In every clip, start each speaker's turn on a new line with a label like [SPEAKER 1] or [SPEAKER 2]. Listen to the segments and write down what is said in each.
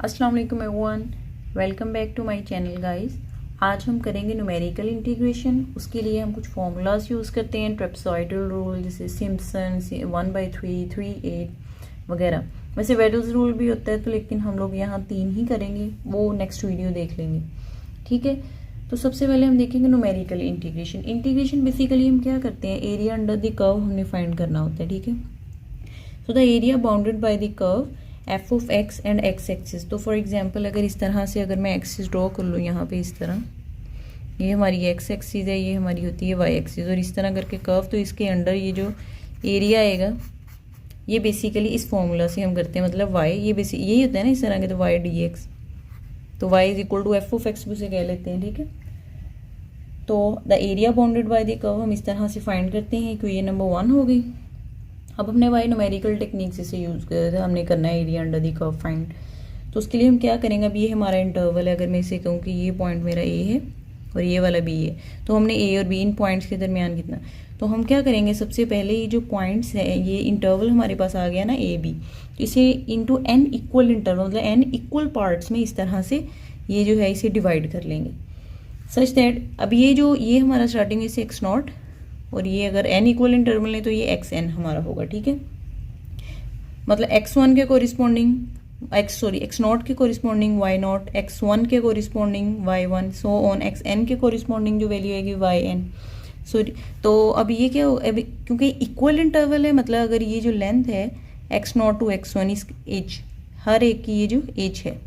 [SPEAKER 1] अस्सलाम वालेकुम everyone, welcome back to my channel guys. आज हम करेंगे न्यूमेरिकल इंटीग्रेशन। उसके लिए हम कुछ फॉर्मूलाज यूज़ करते हैं, ट्रेपेजॉइडल रूल जैसे सिम्पसन 1/3, 3/8 वगैरह। वैसे वेडल्स रूल भी होता है तो लेकिन हम लोग यहाँ 3 ही करेंगे, वो नेक्स्ट वीडियो देख लेंगे। ठीक है, तो सबसे पहले हम देखेंगे न्यूमेरिकल इंटीग्रेशन। इंटीग्रेशन बेसिकली हम क्या करते हैं, एरिया अंडर द कर्व हमने फाइंड करना होता है। ठीक है, so the area bounded by the curve F of x and x axis. तो फॉर एग्जांपल अगर इस तरह से अगर मैं एक्सिस ड्रॉ कर लूँ यहाँ पे इस तरह, ये हमारी एक्स एक्सिस है, ये हमारी होती है वाई एक्सिस, और इस तरह करके कर्व, तो इसके अंडर ये जो एरिया आएगा ये बेसिकली इस फॉर्मूला से हम करते हैं, मतलब वाई, ये बेसिक यही होता है ना इस तरह के, तो वाई डी एक्स, तो y is equal to f of x उसे कह लेते हैं। ठीक है, तो the area bounded by the curve हम इस तरह से फाइंड करते हैं कि ये नंबर 1 हो गई। अब हमने वाई न्यूमेरिकल टेक्निक से यूज़ किया था, हमने करना है area under the curve find. तो उसके लिए हम क्या करेंगे, अब ये हमारा इंटरवल है, अगर मैं इसे कहूँ कि ये पॉइंट मेरा ए है और ये वाला बी है, तो हमने ए और बी इन पॉइंट्स के दरमियान कितना, तो हम क्या करेंगे, सबसे पहले ये जो पॉइंट्स है, ये इंटरवल हमारे पास आ गया ना ए बी, तो इसे इंटू एन इक्वल इंटरवल, मतलब एन इक्वल पार्ट्स में इस तरह से ये जो है इसे डिवाइड कर लेंगे, सच दैट अब ये जो ये हमारा स्टार्टिंग से एक्स नॉट, और ये अगर n इक्वल इंटरवल है तो ये एक्स एन हमारा होगा। ठीक है, मतलब x1 के कोरिस्पॉन्डिंग एक्स नॉट के कोरिस्पॉन्डिंग वाई नॉट, x1 के corresponding y1, so on xn के कोरिस्पॉन्डिंग जो वैल्यू आएगी yn। सो तो अब ये क्या हो, अब क्योंकि इक्वल इंटरवल है, मतलब अगर ये जो लेंथ है x0 टू x1, इस एज हर एक की ये जो एज है,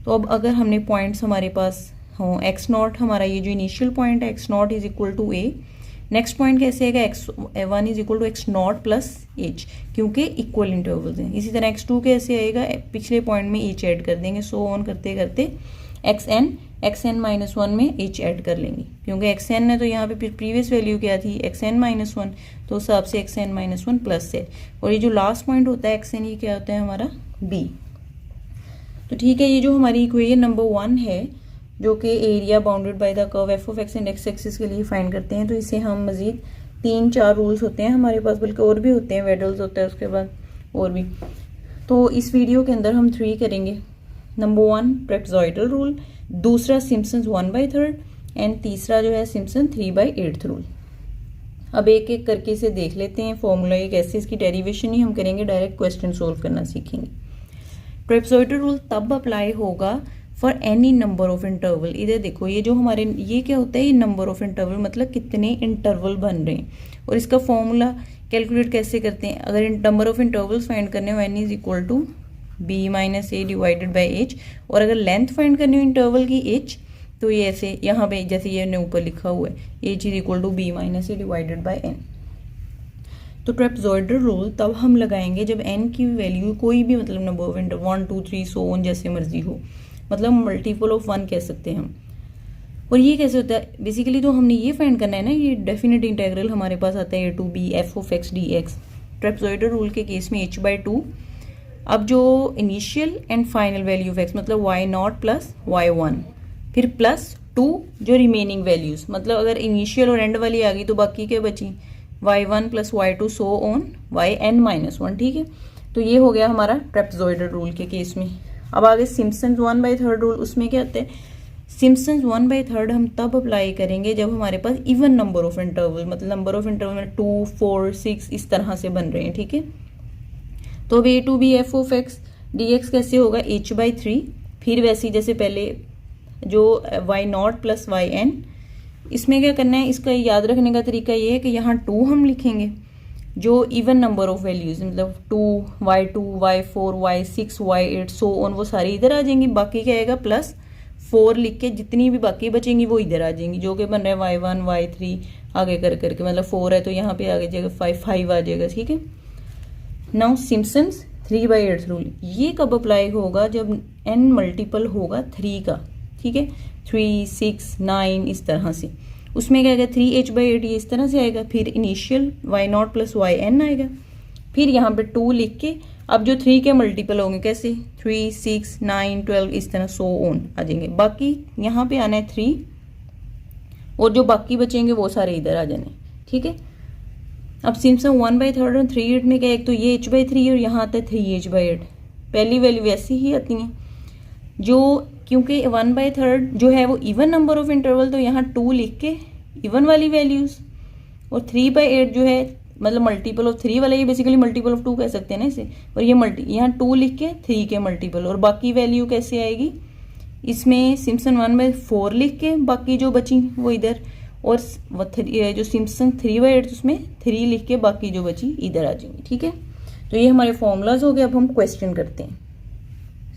[SPEAKER 1] तो अब अगर हमने पॉइंट्स हमारे पास हों, x0 हमारा ये जो इनिशियल पॉइंट है x0 is equal to a, next point कैसे आएगा, x1 is equal to x0 plus h, क्योंकि इक्वल इंटरवल्स हैं। इसी तरह x2 कैसे आएगा, पिछले पॉइंट में एच ऐड कर देंगे, सो ऑन करते करते xn माइनस 1 में एच ऐड कर लेंगे, क्योंकि xn है तो यहाँ पे प्रीवियस वैल्यू क्या थी xn माइनस 1, तो उस हिसाब से xn माइनस 1 प्लस है, और ये जो लास्ट पॉइंट होता है xn, ये क्या होता है हमारा b। तो ठीक है, ये जो हमारी इक्वेशन नंबर 1 है जो कि area bounded by the curve F of x and x axis के लिए फाइंड करते हैं, तो इसे हम मजीद 3-4 रूल्स होते हैं हमारे पास, बल्कि और भी होते हैं, वेडल्स होता है उसके बाद और भी, तो इस वीडियो के अंदर हम 3 करेंगे। नंबर 1 ट्रेपेजॉइडल रूल, दूसरा सिम्पसन्स 1/3 एंड तीसरा जो है सिम्पसन 3/8 रूल। अब एक एक करके इसे देख लेते हैं, फॉर्मूला ये कैसे, इसकी डेरिवेशन ही हम करेंगे, डायरेक्ट क्वेश्चन सोल्व करना सीखेंगे। ट्रेपेजॉइडल रूल तब अप्लाई होगा for any number of interval. इधर देखो, ये जो हमारे ये क्या होता है, ये नंबर ऑफ इंटरवल, मतलब कितने इंटरवल बन रहे हैं, और इसका फॉर्मूला कैलकुलेट कैसे करते हैं, अगर नंबर ऑफ इंटरवल्स फाइंड करने हो n is equal to b minus a divided by h, और अगर लेंथ फाइंड करनी हो इंटरवल की h, तो ये ऐसे यहाँ पे जैसे ये ऊपर लिखा हुआ है h is equal to b minus a divided by n। तो ट्रेपेजॉइडल रूल तब हम लगाएंगे जब n की वैल्यू कोई भी, मतलब number of inter 1 2 3 so on जैसे मर्जी हो, मतलब मल्टीपल ऑफ 1 कह सकते हैं हम। और ये कैसे होता है, बेसिकली तो हमने ये फाइंड करना है ना, ये डेफिनेट इंटीग्रल हमारे पास आता है a to b f of x dx, trapezoidal rule के केस में h/2। अब जो initial and final value of x, मतलब y0 प्लस y1, फिर प्लस 2 जो रिमेनिंग वैल्यूज, मतलब अगर इनिशियल और एंड वाली आ गई तो बाकी क्या बची, y1 plus y2 so on yn minus 1। ठीक है, तो ये हो गया हमारा ट्रेपेजॉइडल रूल के केस में। अब आगे सिम्पसन्स 1/3 रूल, उसमें क्या होता है, सिम्पसन्स 1/3 हम तब अप्लाई करेंगे जब हमारे पास इवन नंबर ऑफ इंटरवल, मतलब नंबर ऑफ इंटरवल में 2 4 6 इस तरह से बन रहे हैं। ठीक है, तो अब a to b f of x dx कैसे होगा, h/3, फिर वैसे जैसे पहले जो y0 प्लस yn, इसमें क्या करना है, इसका याद रखने का तरीका ये है कि यहाँ 2 हम लिखेंगे जो इवन नंबर ऑफ वैल्यूज, मतलब 2 y2 y4 y6 y8 so on, वो सारी इधर आ जाएंगी, बाकी क्या आएगा प्लस 4 लिख के जितनी भी बाकी बचेंगी वो इधर आ जाएंगी, जो कि बन रहा है y1 y3 आगे कर करके, मतलब 4 है तो यहाँ पे आगे जाएगा 5 आ जाएगा। ठीक है, नाउ सिम्पसन्स 3/8 रूल, ये कब अप्लाई होगा, जब n मल्टीपल होगा 3 का। ठीक है, 3 6 9 इस तरह से, उसमें क्या आएगा 3h/8, ये इस तरह से आएगा, फिर इनिशियल y0 प्लस yn आएगा, फिर यहाँ पे 2 लिख के, अब जो 3 के मल्टीपल होंगे कैसे, 3 6 9 12 इस तरह सो ऑन आ जाएंगे, बाकी यहाँ पे आना है 3, और जो बाकी बचेंगे वो सारे इधर आ जाने। ठीक है, अब सिम्पसन 1/3 और 3/8 में क्या, एक तो ये h/3 और यहाँ आता है 3h/8, पहली वैल्यू वैसी ही आती हैं, जो क्योंकि 1/3 जो है वो इवन नंबर ऑफ इंटरवल, तो यहाँ 2 लिख के इवन वाली वैल्यूज, और 3/8 जो है मतलब मल्टीपल ऑफ 3 वाला, ये बेसिकली मल्टीपल ऑफ 2 कह सकते हैं ना इसे, और ये यहाँ 2 लिख के 3 के मल्टीपल, और बाकी वैल्यू कैसे आएगी इसमें सिम्पसन 1/4 लिख के बाकी जो बची वो इधर, और जो सिम्पसन 3/8 उसमें 3 लिख के बाकी जो बची इधर आ जाएंगी। ठीक है, तो ये हमारे फॉर्मूलाज हो गए। अब हम क्वेश्चन करते हैं।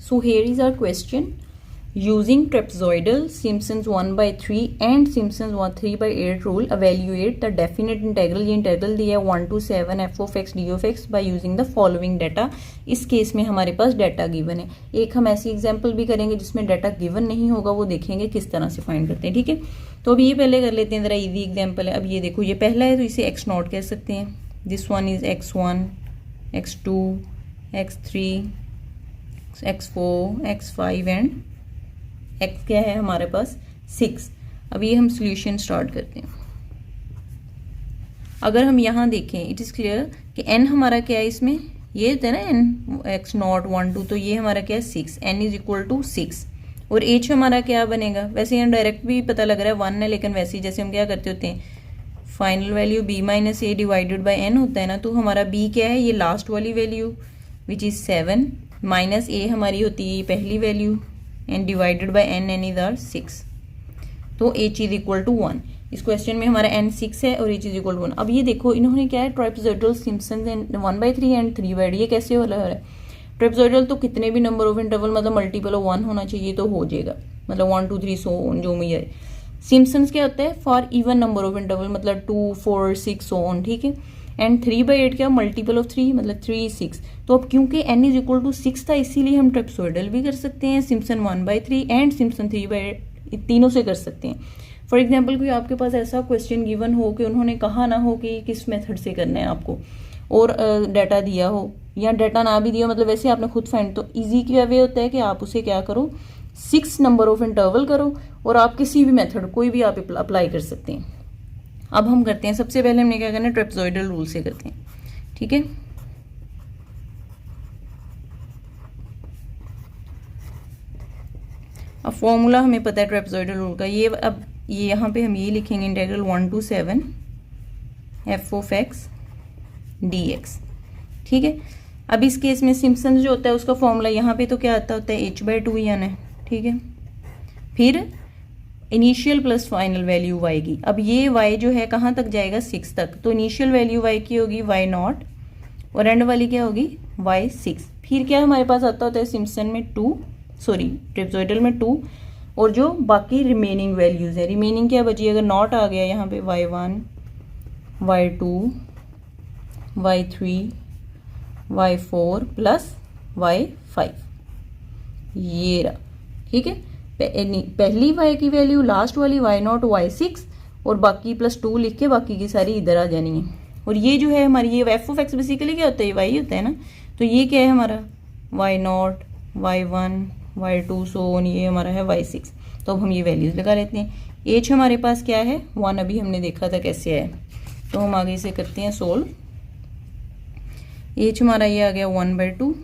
[SPEAKER 1] So here is our question, using trapezoidal Simpson's 1/3 and Simpson's 3/8 rule evaluate the definite integral, ये इंटेग्रल दिया है 1 to 7 f(x) d(x) by using the following data. इस केस में हमारे पास डाटा गिवन है। एक हम ऐसी एग्जांपल भी करेंगे जिसमें डाटा गिवन नहीं होगा, वो देखेंगे किस तरह से फाइंड करते हैं। ठीक है, तो अब ये पहले कर लेते हैं, जरा इजी एग्जाम्पल है। अब ये देखो, ये पहला है तो इसे x0 कह सकते हैं, this one is x1, x2, x3, x4, x5 and x क्या है हमारे पास 6। अब ये हम सॉल्यूशन स्टार्ट करते हैं। अगर हम यहाँ देखें, इट इज़ क्लियर कि n हमारा क्या है इसमें, ये होता है ना n x0 1 2, तो ये हमारा क्या है 6, n इज इक्वल टू 6, और h हमारा क्या बनेगा, वैसे यहाँ डायरेक्ट भी पता लग रहा है 1 है, लेकिन वैसे ही जैसे हम क्या करते होते हैं, final value b minus a divided by n होता है ना, तो हमारा b क्या है, ये लास्ट वाली value which is 7, minus a हमारी होती है ये पहली value, and divided by n is are 6, तो h इज इक्वल टू 1। इस क्वेश्चन में हमारा n 6 है और h इज इक्वल टू 1। अब ये देखो, इन्होंने क्या है, ट्रापेजॉइडल सिम्पसन्स 1/3 एंड 3/8, ये कैसे हो रहा है, ट्रापेजॉइडल तो कितने भी नंबर ऑफ इंटरवल मतलब मल्टीपल ऑफ 1 होना चाहिए तो हो जाएगा, मतलब 1 2 3 सो ऑन जो भी है। सिम्पसन्स क्या होता है, for even number of interval मतलब 2 4 6 सो ऑन। ठीक है, एंड 3/8 क्या, मल्टीपल ऑफ 3 मतलब 3 6। तो अब क्योंकि n इज इक्वल टू 6 था, इसीलिए हम ट्रापेजॉइडल भी कर सकते हैं, सिम्पसन 1/3 एंड सिम्पसन 3/8 तीनों से कर सकते हैं। फॉर एग्जाम्पल कोई आपके पास ऐसा क्वेश्चन गिवन हो कि उन्होंने कहा ना हो कि किस मेथड से करना है आपको, और डाटा दिया हो या डाटा ना भी दिया, मतलब वैसे आपने खुद फाइंड, तो इजी क्या वे होता है कि आप उसे क्या करो, 6 नंबर ऑफ इंटरवल करो, और आप किसी भी मेथड कोई भी आप अप्लाई कर सकते हैं। अब हम करते हैं, सबसे पहले हमने क्या करना है, ट्रेपेजॉइडल रूल से करते हैं। ठीक है, अब फॉर्मूला हमें पता है ट्रेपेजॉइडल रूल का, ये अब ये यहाँ पे हम ये लिखेंगे, इंटीग्रल 1 to 7 f(x) dx। ठीक है, अब इस केस में सिम्पसन जो होता है उसका फॉर्मूला यहाँ पे तो क्या आता होता है, h/2 यानी। ठीक है, फिर initial plus final value y की। अब ये y जो है कहाँ तक जाएगा, 6 तक, तो इनिशियल वैल्यू y की होगी y0, और एंड वाली क्या होगी y6। फिर क्या हमारे पास आता होता है सिम्पसन में ट्रेपेजॉइडल में 2, और जो बाकी रिमेनिंग वैल्यूज है, रिमेनिंग क्या बची, अगर नॉट आ गया यहाँ पे y1 y2 y3 y4 plus y5, ये रहा। ठीक है, पहली y की वैल्यू, लास्ट वाली y0 y6, और बाकी प्लस 2 लिख के बाकी की सारी इधर आ जानी है। और ये जो है हमारी ये f(x) बेसिकली क्या होता है, y होता है ना, तो ये क्या है हमारा y0 y1 y2 so on, ये हमारा है y6। तो अब हम ये वैल्यूज लगा लेते हैं। h हमारे पास क्या है 1, अभी हमने देखा था कैसे है, तो हम आगे से करते हैं सोल्व। h हमारा ये आ गया 1/2।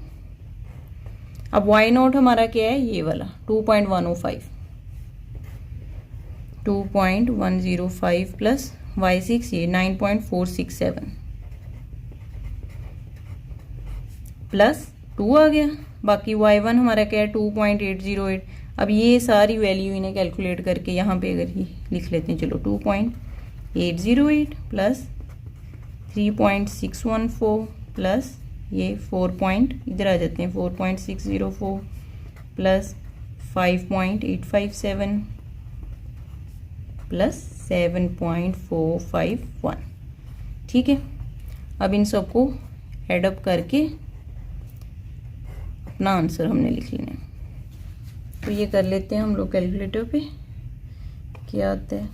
[SPEAKER 1] अब y0 हमारा क्या है, ये वाला 2.105 प्लस y6 ये 9.467 प्लस 2 आ गया। बाकी y1 हमारा क्या है 2.808। अब ये सारी वैल्यू इन्हें कैलकुलेट करके यहाँ पे अगर ये लिख लेते हैं, चलो 2.808 प्लस 3.614 प्लस ये 4 इधर आ जाते हैं 4.604 प्लस 5.857 प्लस 7.451। ठीक है, अब इन सबको एडअप करके अपना आंसर हमने लिख लेना है। तो ये कर लेते हैं हम लोग कैलकुलेटर पे, क्या आता है।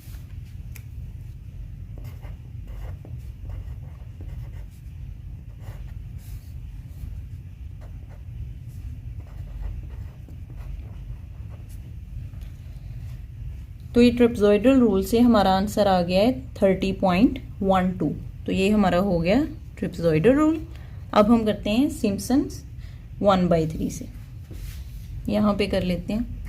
[SPEAKER 1] तो ये ट्रेपेजॉइडल रूल से हमारा आंसर आ गया है 30.12। तो ये हमारा हो गया ट्रेपेजॉइडल रूल। अब हम करते हैं सिम्पसन्स 1/3 से। यहाँ पे कर लेते हैं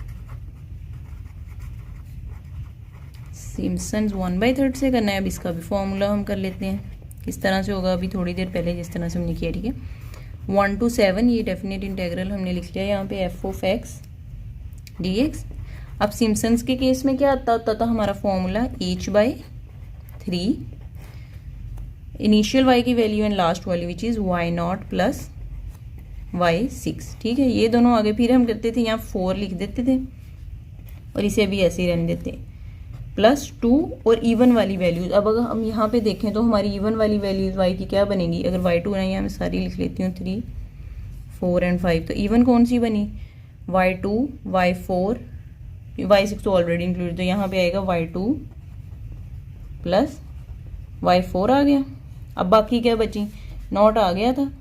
[SPEAKER 1] सिम्पसन्स 1/3 से करना है। अब इसका भी फॉर्मूला हम कर लेते हैं, किस तरह से होगा अभी थोड़ी देर पहले जिस तरह से हमने किया, ठीक है। 1 to 7 ये डेफिनेट इंटेग्रल हमने लिख लिया यहाँ पे f(x) dx। अब सिम्पसन्स के केस में क्या आता होता था हमारा फॉर्मूला h/3 इनिशियल y की वैल्यू एंड लास्ट वाली which is y0 plus y6, ठीक है। ये दोनों आगे फिर हम करते थे यहाँ 4 लिख देते थे और इसे भी ऐसे ही रहने देते, +2 और इवन वाली वैल्यूज। अब अगर हम यहाँ पे देखें तो हमारी इवन वाली वैल्यूज y की क्या बनेगी, अगर y2 नहीं मैं सारी लिख लेती हूँ 3, 4 एंड 5, तो इवन कौन सी बनी y2, y4, y6 तो ऑलरेडी इंक्लूड, तो यहाँ पे आएगा y2 प्लस y4 आ गया। अब बाकी क्या बची, नॉट आ गया था,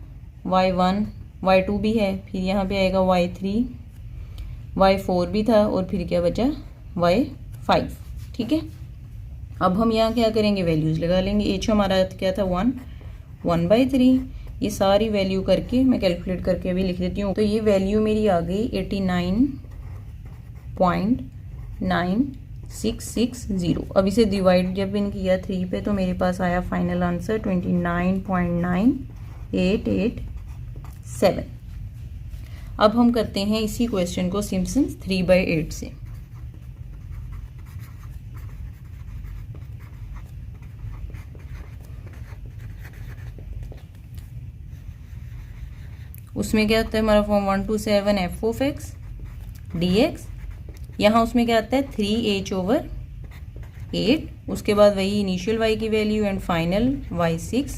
[SPEAKER 1] y1, y2 भी है, फिर यहाँ पे आएगा y3, y4 भी था और फिर क्या बचा y5, ठीक है। अब हम यहाँ क्या करेंगे, वैल्यूज़ लगा लेंगे। h हमारा क्या था 1/3, ये सारी वैल्यू करके मैं कैलकुलेट करके अभी लिख देती हूँ। तो ये वैल्यू मेरी आ गई 89.9660। अब इसे डिवाइड जब इन किया 3 पे तो मेरे पास आया फाइनल आंसर 29.9887। अब हम करते हैं इसी क्वेश्चन को सिम्पसन्स 3/8 से। उसमें क्या होता है हमारा फॉर्म 1 to 7 f(x) dx। यहाँ उसमें क्या आता है 3h/8, उसके बाद वही इनिशियल y की वैल्यू एंड फाइनल y6,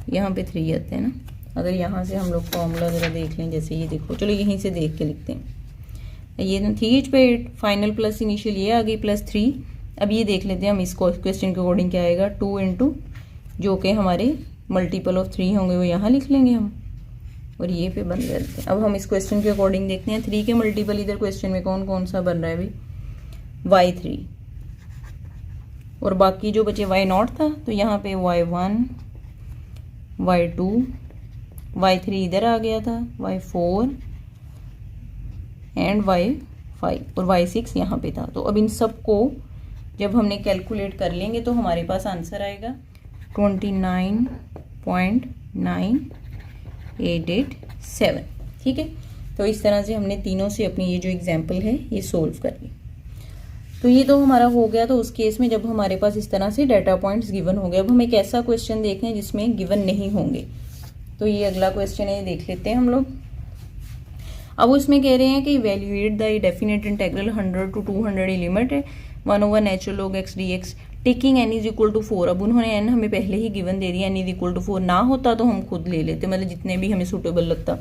[SPEAKER 1] यहाँ पे 3 आते हैं ना। अगर यहाँ से हम लोग फॉर्मूला ज़रा देख लें, जैसे ये देखो, चलो यहीं से देख के लिखते हैं। ये ना 3h/8 फाइनल प्लस इनिशियल ये आ गई +3। अब ये देख लेते हैं हम इस क्वेश्चन के अकॉर्डिंग क्या आएगा, 2 इंटू जो कि हमारे मल्टीपल ऑफ 3 होंगे वो यहाँ लिख लेंगे हम और ये पे बन जाते हैं। अब हम इस क्वेश्चन के अकॉर्डिंग देखते हैं 3 के मल्टीपल इधर क्वेश्चन में कौन कौन सा बन रहा है अभी, y3 और बाकी जो बचे y0 था तो यहाँ पे y1, y2, y3 इधर आ गया था, y4 एंड y5 और y6 यहाँ पे था। तो अब इन सब को जब हमने कैलकुलेट कर लेंगे तो हमारे पास आंसर आएगा 29.9887, ठीक है। तो इस तरह से हमने तीनों से अपनी ये जो एग्जाम्पल है ये सोल्व कर ली। तो ये तो हमारा हो गया। तो उस केस में जब हमारे पास इस तरह से डाटा पॉइंट्स गिवन हो गए, अब हम एक ऐसा क्वेश्चन देख रहे हैं जिसमें गिवन नहीं होंगे। तो ये अगला क्वेश्चन है, देख लेते हैं हम लोग। अब उसमें कह रहे हैं कि evaluate the definite integral 100 to 200 limit है 1/natural log x dx taking n is equal to 4। अब उन्होंने n हमें पहले ही गिवन दे दिया, n इज इक्वल टू 4 ना होता तो हम खुद ले लेते, मतलब जितने भी हमें सूटेबल लगता,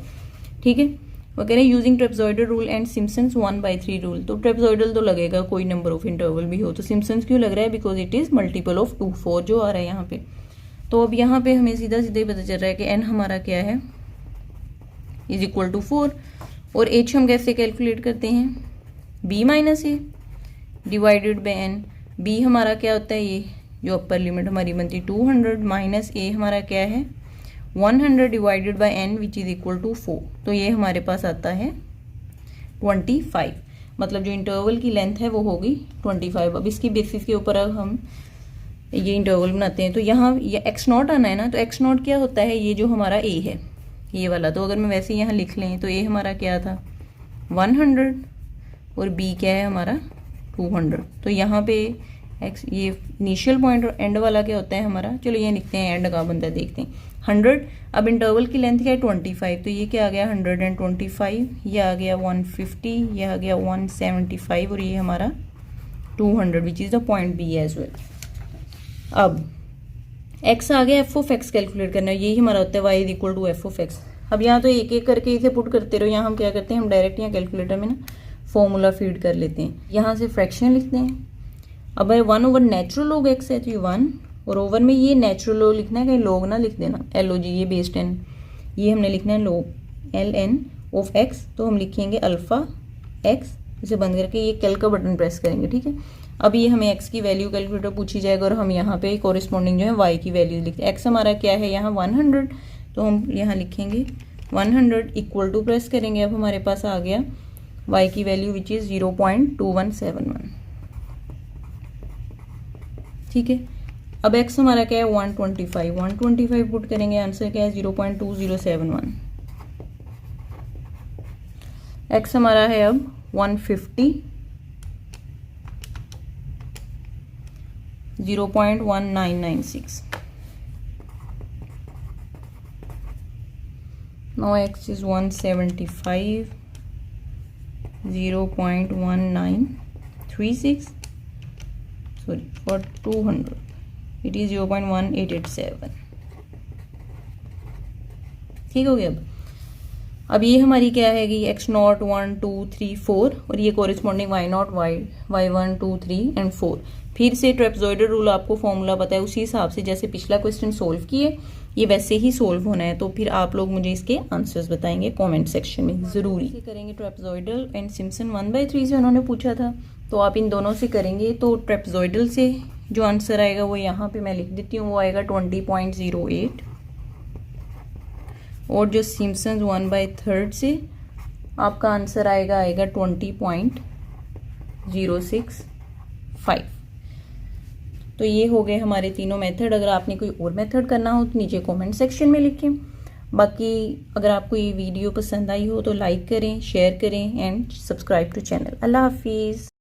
[SPEAKER 1] ठीक है। वो कह रहे हैं using trapezoidal rule and Simpson's 1/3 rule. तो ट्रेपेजॉइडल तो लगेगा कोई नंबर ऑफ इंटरवल भी हो, तो सिम्पसन्स क्यों लग रहा है, because it is multiple of 2, 4 जो आ रहा है यहाँ पे। तो अब यहाँ पे हमें सीधा सीधा ही पता चल रहा है कि n हमारा क्या है, इज इक्वल टू 4। और h हम कैसे कैलकुलेट करते हैं, b minus a divided by n। b हमारा क्या होता है, ये जो अपर लिमिट हमारी बनती है 200 माइनस a हमारा क्या है 100 divided by n which is equal to 4। तो ये हमारे पास आता है 25, मतलब जो इंटरवल की लेंथ है वो होगी 25। अब इसकी बेसिस के ऊपर अब हम ये इंटरवल बनाते हैं। तो यहाँ ये x0 आना है ना, तो x0 क्या होता है, ये जो हमारा a है ये वाला। तो अगर मैं वैसे यहाँ लिख लें तो a हमारा क्या था 100 और b क्या है हमारा 200। तो यहाँ पे x ये इनिशियल पॉइंट और एंड वाला क्या होता है हमारा, चलो ये लिखते हैं एंड का बनता है, देखते हैं 100। अब इंटरवल की लेंथ क्या है 25, तो ये क्या आ गया 125, ये आ गया 150, ये आ गया 175 और ये हमारा 200 which is the point b as well. अब x आ गया f(x) कैलकुलेट करना है, यही हमारा होता है y is equal to f(x). अब यहाँ तो एक एक करके इसे पुट करते रहो, यहाँ हम क्या करते हैं, हम डायरेक्ट यहाँ कैलकुलेटर में ना फॉर्मूला फीड कर लेते हैं, यहाँ से फ्रैक्शन लिखते हैं। अब 1/natural log x है तो ये 1, और ओवर में ये नेचुरल log लिखना है, कहीं log ना लिख देना, LOG ये बेस 10, ये हमने लिखना है log ln ऑफ x, तो हम लिखेंगे अल्फा x, इसे बंद करके ये कैल का बटन प्रेस करेंगे, ठीक है। अब ये हमें x की वैल्यू कैलकुलेटर पूछी जाएगा और हम यहाँ पे कॉरेस्पॉन्डिंग जो है y की वैल्यू लिखते हैं। x हमारा क्या है यहाँ 100, तो हम यहाँ लिखेंगे 100 इक्वल टू प्रेस करेंगे, अब हमारे पास आ गया y की वैल्यू विच इज़ 0.2171। ठीक है, अब x हमारा क्या है 125 पुट करेंगे, आंसर क्या है 0.2071। x हमारा है अब 150, 0.1996। now x is 175, 0.1936, sorry for 200 it is 0.1887। ठीक हो गया। अब ये हमारी क्या हैगी x नॉट 1 2 3 4 और ये corresponding y not y 1 2 3 and 4। फिर से ट्रेपेजॉइडल रूल आपको फॉर्मूला पता है, उसी हिसाब से जैसे पिछला क्वेश्चन सोल्व किए ये वैसे ही सोल्व होना है। तो फिर आप लोग मुझे इसके आंसर्स बताएंगे कमेंट सेक्शन में ज़रूरी। करेंगे ट्रेपेजॉइडल एंड सिम्पसन 1/3 से उन्होंने पूछा था, तो आप इन दोनों से करेंगे। तो ट्रेपेजॉइडल से जो आंसर आएगा वो यहाँ पे मैं लिख देती हूँ, वो आएगा 20.08 और जो सिम्पसन 1/3 से आपका आंसर आएगा 20.065। तो ये हो गए हमारे तीनों मेथड। अगर आपने कोई और मेथड करना हो तो नीचे कमेंट सेक्शन में लिखें। बाकी अगर आपको ये वीडियो पसंद आई हो तो लाइक करें, शेयर करें एंड सब्सक्राइब टू चैनल। अल्लाह हाफिज़।